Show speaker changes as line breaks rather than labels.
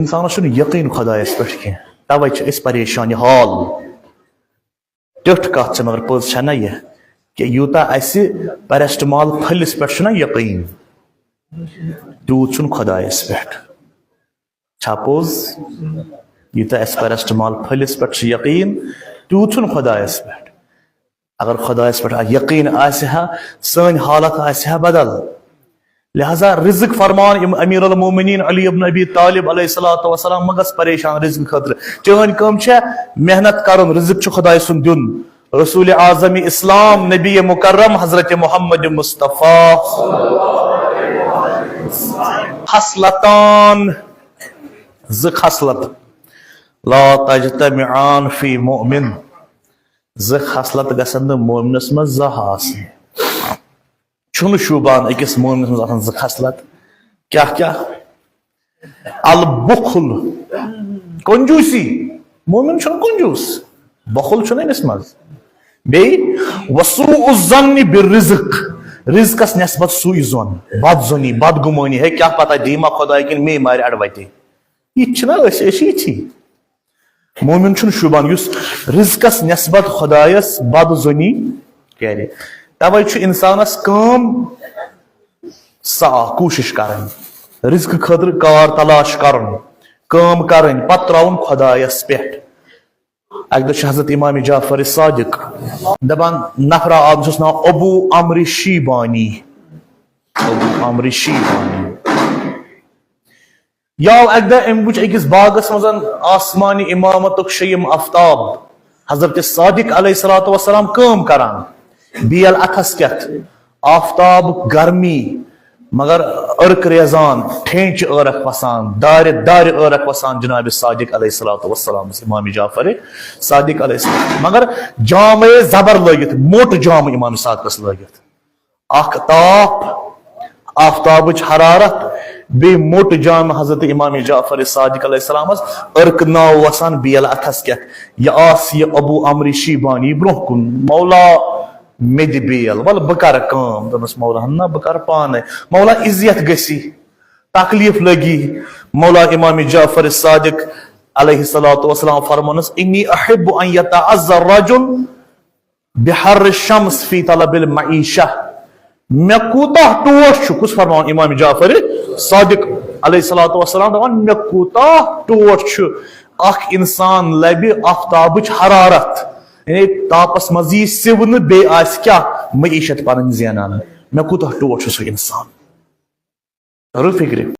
انسانس یقین خدایس پہ کی توے پریشان حال ٹھٹ کت مگر پز نا یہ کہ یوتا اس پیرسٹمال پھلس پہ یقین تیوت خدایس پہ پوز یوتا اس پیرسٹمال پھلس پہ یقین تیوت خدایس پہ اگر خدایس پہ یقین آسہ سن حالت آسہ بدل لہذا رزق فرمان امیر المومنین علی ابن ابی طالب علیہ الصلوۃ والسلام مگس پریشان رزق خاطر چون کم محنت کرن رزق خدای سن دن رسول اعظم اسلام نبی مکرم حضرت محمد مصطفیٰ خصلتان خصلت لا تجتمعان فی مؤمن خصلت گسن مومنس مز زہاس چھن شوبان اکس مومنس مز آسان خصلت کیا البخل کنجوسی مومن چھن کنجوس بخل چھن امس مز بی وسوء الظن بالرزق رزقس نسبت سوء ظن بد زنی بد گمانی ہے کیا پتہ دیما خدا کن می مار اڑوتی یہ چھنا اسی تھی مومن چھن شوبان یس رزقس نسبت خدایس بد زنی کرے توے چھ انسانس کام کوشش کرن رزق خاطر کار تلاش کرن کام کرن پتہ تراؤن خدایس پہ اک دہ حضرت امام جعفر صادق دپان نفرا آب جس ناو ابو عمرو شیبانی یاو اک دہ ام وچ اکس باغس مز آسمانی امامت شیم آفتاب حضرت صادق علیہ الصلوۃ والسلام کام کران بیل اتھس کت آفتاب گرمی مگر ارک ریزان ٹھینچ عرق وسان دار عرق وسان جناب صادق علیہ الصلوۃ والسلام امام جعفر صادق علیہ السلام مگر جام زبر لگت موٹ جام امام صادقس لگت اخ تاپ آفتاب حرارت بی موٹ جام حضرت امام جعفر صادق علیہ السلام ارک ناو وسان بیل اتھس کت یہ آس یہ ابو عمرو شیبانی برہ کن مولا مد بیل ول بکر کام دس مولا نا بکر پانے مولا عزت گسی تکلیف لگی مولا امام جعفر صادق علیہ الصلوۃ والسلام فرمانس انی احب ان یتعذر الرجل بحر الشمس فی طلب المعیشہ میں کوتاہ ٹوٹ کس فرمان امام جعفر صادق علیہ الصلوۃ والسلام دپان میں کوتاہ ٹوٹ اخ انسان لبہ آفتابچ حرارت یعنی تاپس مزید سون بے آس کیا معیشت پن زینان میں کوتاہ ٹوٹ سہ انسان فکر